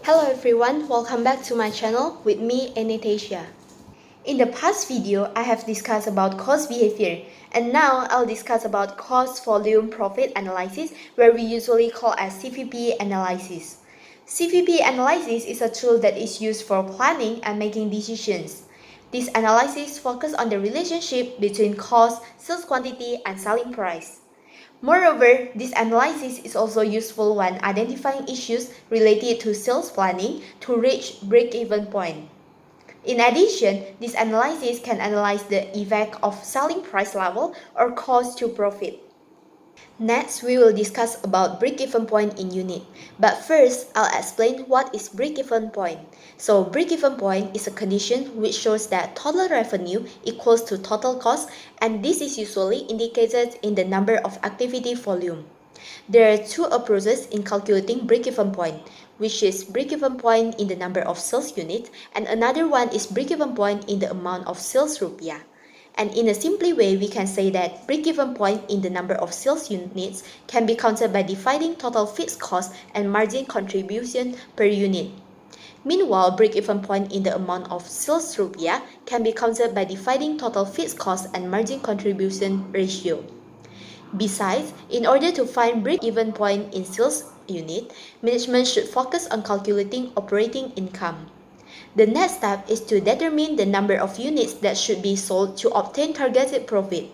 Hello everyone, welcome back to my channel with me, Anatasia. In the past video, I have discussed about cost behavior, and now I'll discuss about cost volume profit analysis, where we usually call as CVP analysis. CVP analysis is a tool that is used for planning and making decisions. This analysis focuses on the relationship between cost, sales quantity, and selling price. Moreover, this analysis is also useful when identifying issues related to sales planning to reach break-even point. In addition, this analysis can analyze the effect of selling price level or cost to profit. Next, we will discuss about break-even point in unit. But first, I'll explain what is break-even point. So, break-even point is a condition which shows that total revenue equals to total cost, and this is usually indicated in the number of activity volume. There are two approaches in calculating break-even point, which is break-even point in the number of sales units, and another one is break-even point in the amount of sales rupiah. And in a simple way, we can say that break-even point in the number of sales units can be counted by dividing total fixed cost and margin contribution per unit. Meanwhile, break-even point in the amount of sales rupiah can be counted by dividing total fixed cost and margin contribution ratio. Besides, in order to find break-even point in sales unit, management should focus on calculating operating income. The next step is to determine the number of units that should be sold to obtain targeted profit.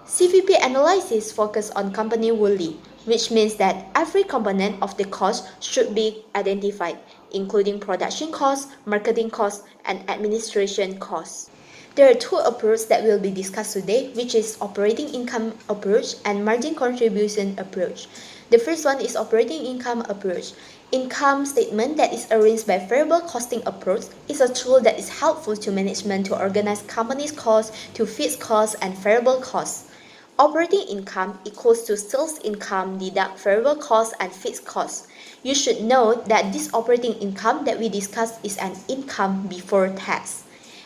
CVP analysis focuses on company wholly, which means that every component of the cost should be identified, including production costs, marketing costs, and administration costs. There are two approaches that will be discussed today, which is operating income approach and margin contribution approach. The first one is operating income approach. Income statement that is arranged by variable costing approach is a tool that is helpful to management to organize company's costs to fixed costs and variable costs. Operating income equals to sales income deduct variable costs and fixed costs. You should note that this operating income that we discussed is an income before tax.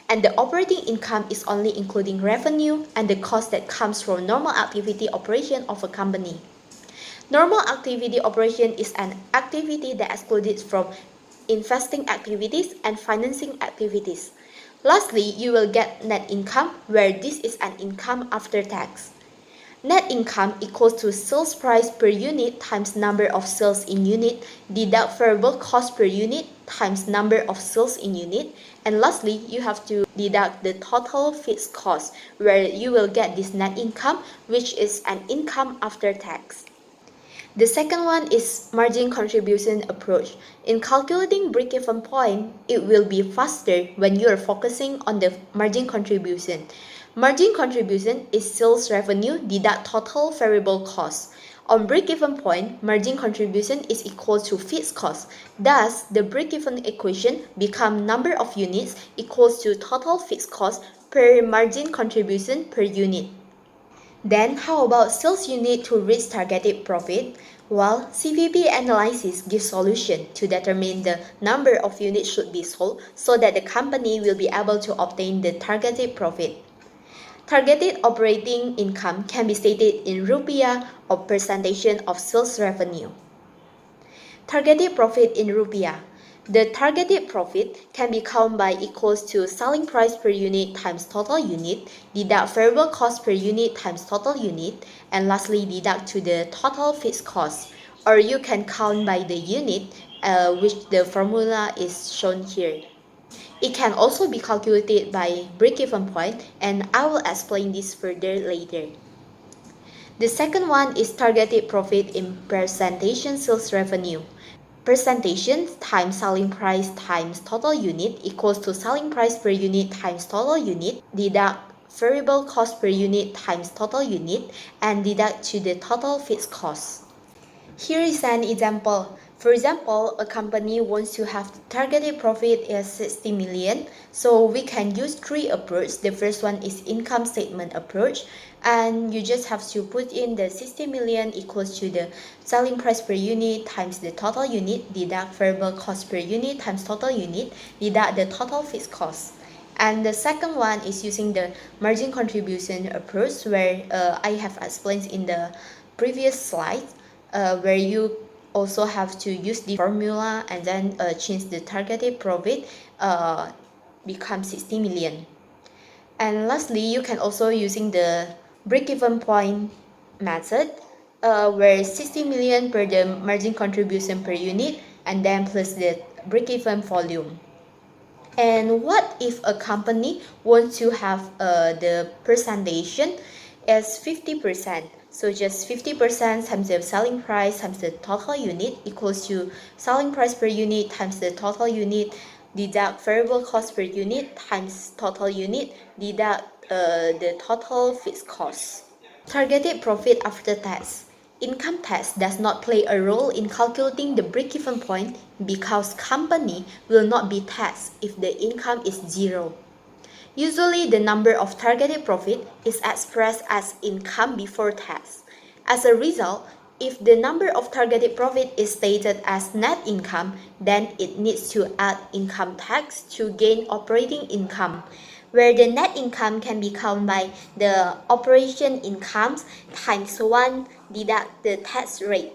And the operating income is only including revenue and the cost that comes from normal activity operation of a company. Normal activity operation is an activity that excluded from investing activities and financing activities. Lastly, you will get net income, where this is an income after tax. Net income equals to sales price per unit times number of sales in unit, deduct variable cost per unit times number of sales in unit, and lastly, you have to deduct the total fixed cost, where you will get this net income, which is an income after tax. The second one is margin contribution approach. In calculating break-even point, it will be faster when you are focusing on the margin contribution. Margin contribution is sales revenue deduct total variable cost. On break-even point, margin contribution is equal to fixed cost. Thus, the break-even equation becomes number of units equals to total fixed cost per margin contribution per unit. Then, how about sales unit to reach targeted profit? Well, CVP analysis gives solution to determine the number of units should be sold so that the company will be able to obtain the targeted profit. Targeted operating income can be stated in rupiah or percentage of sales revenue. Targeted profit in rupiah. The targeted profit can be counted by equals to selling price per unit times total unit, deduct variable cost per unit times total unit, and lastly deduct to the total fixed cost. Or you can count by the unit, which the formula is shown here. It can also be calculated by break-even point, and I will explain this further later. The second one is targeted profit in percentage sales revenue. Percentage times selling price times total unit equals to selling price per unit times total unit, deduct variable cost per unit times total unit, and deduct to the total fixed cost. Here is an example. For example, a company wants to have targeted profit as 60 million, so we can use three approaches. The first one is income statement approach, and you just have to put in the 60 million equals to the selling price per unit times the total unit, deduct variable cost per unit times total unit, deduct the total fixed cost. And the second one is using the margin contribution approach, where I have explained in the previous slide, where you also have to use the formula and then change the targeted profit become 60 million. And lastly, you can also using the break-even point method where 60 million per the margin contribution per unit and then plus the break-even volume. And what if a company wants to have the percentage as 50%? So just 50% times the selling price times the total unit equals to selling price per unit times the total unit, deduct variable cost per unit times total unit, deduct the total fixed cost. Targeted profit after tax. Income tax does not play a role in calculating the break-even point because company will not be taxed if the income is zero. Usually, the number of targeted profit is expressed as income before tax. As a result, if the number of targeted profit is stated as net income, then it needs to add income tax to gain operating income, where the net income can be counted by the operation income times 1 deduct the tax rate.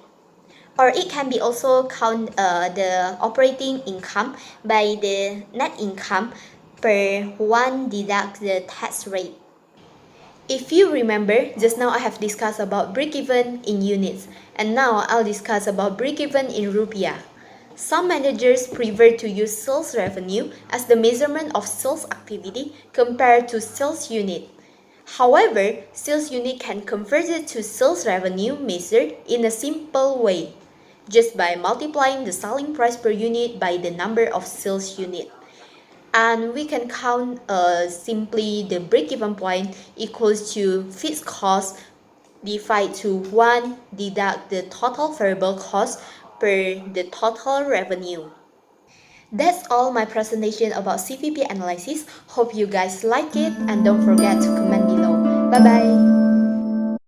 Or it can be also count the operating income by the net income per 1 deduct the tax rate. If you remember, just now I have discussed about break-even in units, and now I'll discuss about break-even in rupiah. Some managers prefer to use sales revenue as the measurement of sales activity compared to sales unit. However, sales unit can convert it to sales revenue measured in a simple way, just by multiplying the selling price per unit by the number of sales unit. And we can count simply the break-even point equals to fixed cost divided to 1 deduct the total variable cost per the total revenue. That's all my presentation about CVP analysis. Hope you guys like it and don't forget to comment below. Bye bye!